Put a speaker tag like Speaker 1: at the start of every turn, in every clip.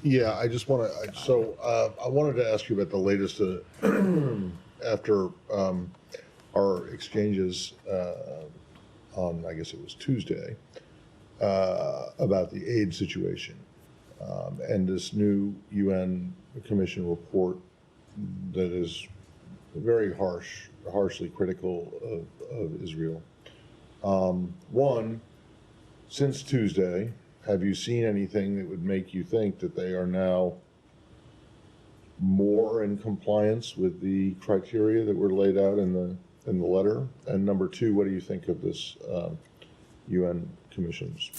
Speaker 1: Yeah, I just want to, I wanted to ask you about the latest after our exchanges on, I guess it was Tuesday, about the aid situation and this new UN Commission report that is very harshly critical of Israel. One, since Tuesday, have you seen anything that would make you think that they are now more in compliance with the criteria that were laid out in the letter? And number two, what do you think of this UN Commission's?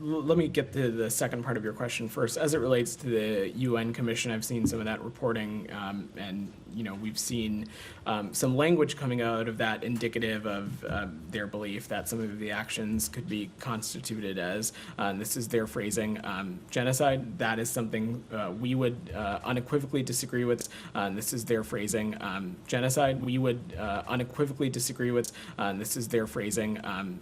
Speaker 2: Let me get to the second part of your question first. As it relates to the UN Commission, I've seen some of that reporting, and we've seen some language coming out of that indicative of their belief that some of the actions could be constituted as, and this is their phrasing, genocide. That is something we would unequivocally disagree with. This is their phrasing, genocide. We would unequivocally disagree with. This is their phrasing,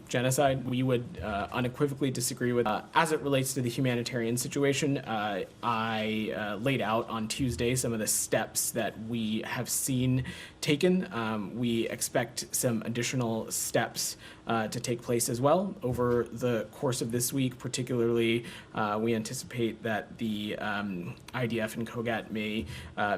Speaker 2: genocide. We would unequivocally disagree with. As it relates to the humanitarian situation, I laid out on Tuesday some of the steps that we have seen taken. We expect some additional steps to take place as well over the course of this week. Particularly, we anticipate that the IDF and COGAT may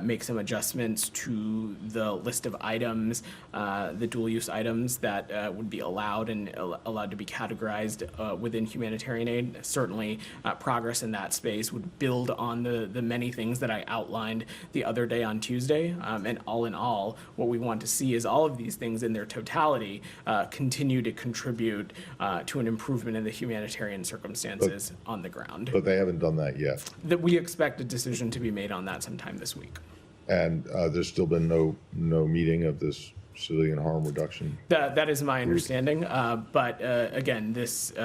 Speaker 2: make some adjustments to the list of items, the dual-use items that would be allowed to be categorized within humanitarian aid. Certainly, progress in that space would build on the many things that I outlined the other day on Tuesday. And all in all, what we want to see is all of these things in their totality continue to contribute to an improvement in the humanitarian circumstances on the ground.
Speaker 1: But they haven't done that yet.
Speaker 2: That we expect a decision to be made on that sometime this week.
Speaker 1: And there's still been no meeting of this civilian harm reduction.
Speaker 2: That is my understanding. But again, these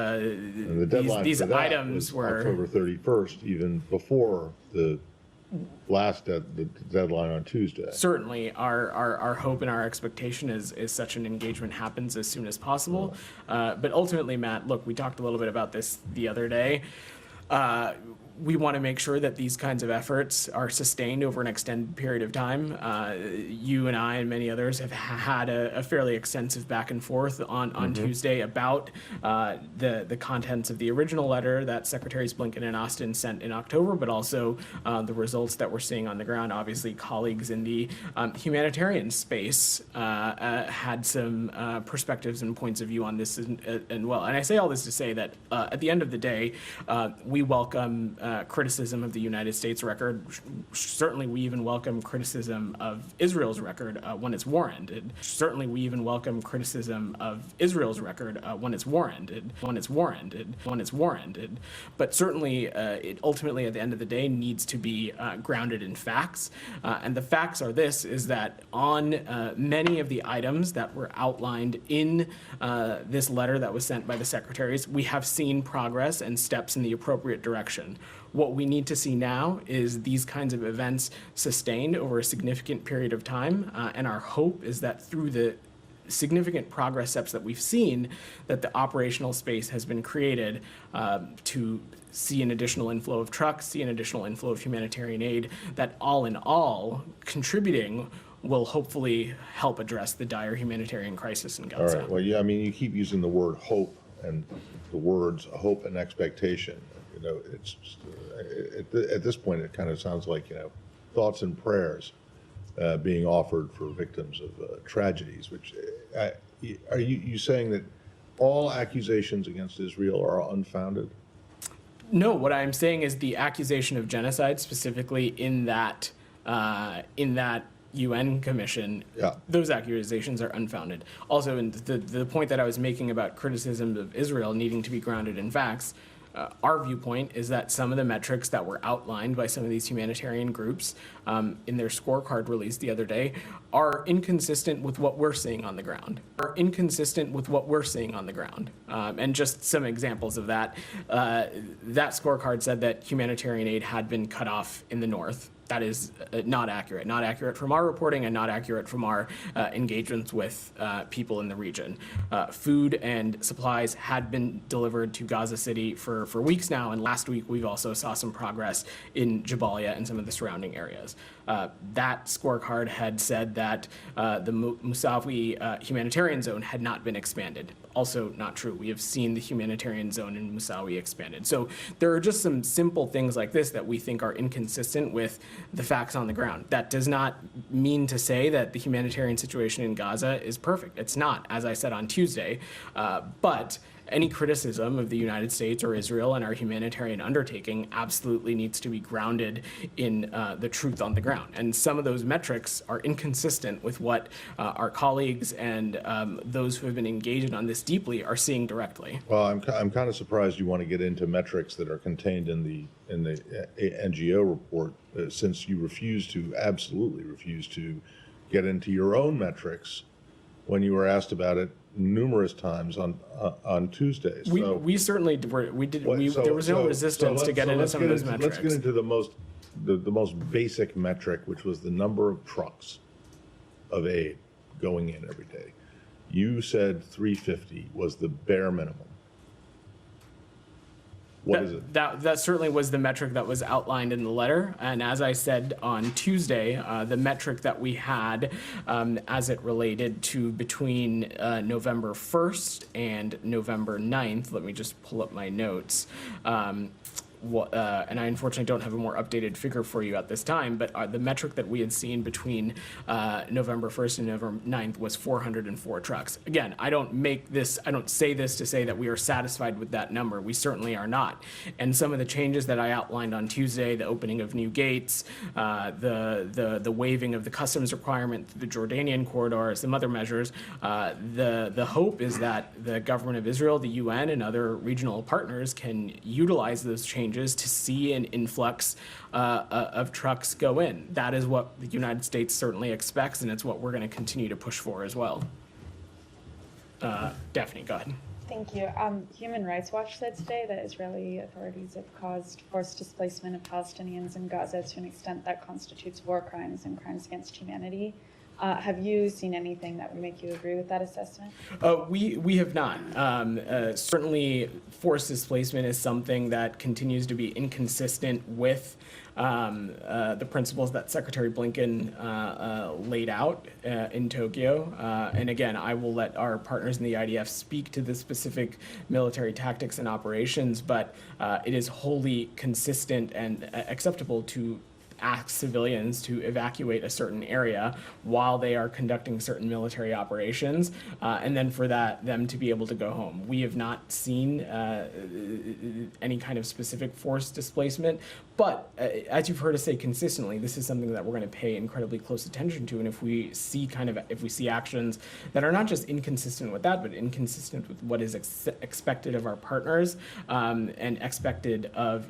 Speaker 2: items were
Speaker 1: October 31st, even before the last the deadline on Tuesday.
Speaker 2: Certainly, our hope and our expectation is such an engagement happens as soon as possible. But ultimately, Matt, look, we talked a little bit about this the other day. We want to make sure that these kinds of efforts are sustained over an extended period of time. You and I and many others have had a fairly extensive back and forth on Tuesday about the contents of the original letter that Secretaries Blinken and Austin sent in October, but also the results that we're seeing on the ground. Obviously, colleagues in the humanitarian space had some perspectives and points of view on this and well. And I say all this to say that at the end of the day, we welcome criticism of the United States record. Certainly, we even welcome criticism of Israel's record when it's warranted. Certainly, we even welcome criticism of Israel's record when it's warranted. But certainly, it ultimately, at the end of the day, needs to be grounded in facts. And the facts are is that on many of the items that were outlined in this letter that was sent by the secretaries, we have seen progress and steps in the appropriate direction. What we need to see now is these kinds of events sustained over a significant period of time, and our hope is that through the significant progress steps that we've seen, that the operational space has been created to see an additional inflow of trucks, see an additional inflow of humanitarian aid, that all in all, contributing will hopefully help address the dire humanitarian crisis in Gaza.
Speaker 1: All right, well, yeah, I mean, you keep using the word hope and the words hope and expectation. It's just, at this point, it kind of sounds like, thoughts and prayers being offered for victims of tragedies, which are you saying that all accusations against Israel are unfounded?
Speaker 2: No, what I'm saying is the accusation of genocide, specifically in that UN commission, those accusations are unfounded. Also, in the point that I was making about criticism of Israel needing to be grounded in facts, our viewpoint is that some of the metrics that were outlined by some of these humanitarian groups in their scorecard release the other day are inconsistent with what we're seeing on the ground. And just some examples of that. That scorecard said that humanitarian aid had been cut off in the north. That is not accurate. Not accurate from our reporting and not accurate from our engagements with people in the region. Food and supplies had been delivered to Gaza City for weeks now, and last week we've also saw some progress in Jabalia and some of the surrounding areas. That scorecard had said that the Musawi humanitarian zone had not been expanded. Also not true. We have seen the humanitarian zone in Musawi expanded. So there are just some simple things like this that we think are inconsistent with the facts on the ground. That does not mean to say that the humanitarian situation in Gaza is perfect. It's not, as I said on Tuesday, but any criticism of the United States or Israel and our humanitarian undertaking absolutely needs to be grounded in the truth on the ground. And some of those metrics are inconsistent with what our colleagues and those who have been engaged on this deeply are seeing directly.
Speaker 1: Well, I'm kind of surprised you want to get into metrics that are contained in the NGO report, since you absolutely refuse to get into your own metrics when you were asked about it numerous times on Tuesdays.
Speaker 2: We certainly were. There was no resistance to get into some of those metrics.
Speaker 1: Let's get into the most basic metric, which was the number of trucks of aid going in every day. You said 350 was the bare minimum. What is it?
Speaker 2: That certainly was the metric that was outlined in the letter. And as I said on Tuesday, the metric that we had as it related to between November 1st and November 9th, let me just pull up my notes. And I unfortunately don't have a more updated figure for you at this time, but the metric that we had seen between November 1st and November 9th was 404 trucks. Again, I don't say this to say that we are satisfied with that number. We certainly are not. And some of the changes that I outlined on Tuesday, the opening of new gates, the waiving of the customs requirement, the Jordanian corridor, some other measures, the hope is that the government of Israel, the UN, and other regional partners can utilize those changes to see an influx of trucks go in. That is what the United States certainly expects, and it's what we're going to continue to push for as well. Daphne, go ahead.
Speaker 3: Thank you. Human Rights Watch said today that Israeli authorities have caused forced displacement of Palestinians in Gaza to an extent that constitutes war crimes and crimes against humanity. Have you seen anything that would make you agree with that assessment?
Speaker 2: We have not. Certainly, forced displacement is something that continues to be inconsistent with the principles that Secretary Blinken laid out in Tokyo. And again, I will let our partners in the IDF speak to the specific military tactics and operations, but it is wholly consistent and acceptable to ask civilians to evacuate a certain area while they are conducting certain military operations, and then for them to be able to go home. We have not seen any kind of specific forced displacement, but as you've heard us say consistently, this is something that we're going to pay incredibly close attention to. And if we see actions that are not just inconsistent with that, but inconsistent with what is expected of our partners and expected of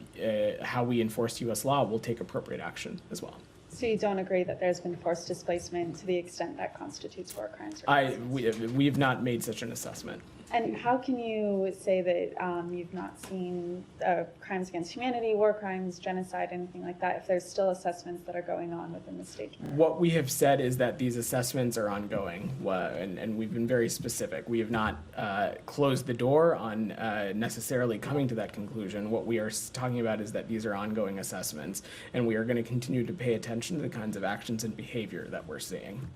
Speaker 2: how we enforce U.S. law, we'll take appropriate action as well.
Speaker 3: So you don't agree that there's been forced displacement to the extent that constitutes war crimes?
Speaker 2: We have not made such an assessment.
Speaker 3: And how can you say that you've not seen crimes against humanity, war crimes, genocide, anything like that, if there's still assessments that are going on within the state?
Speaker 2: What we have said is that these assessments are ongoing, and we've been very specific. We have not closed the door on necessarily coming to that conclusion. What we are talking about is that these are ongoing assessments, and we are going to continue to pay attention to the kinds of actions and behavior that we're seeing.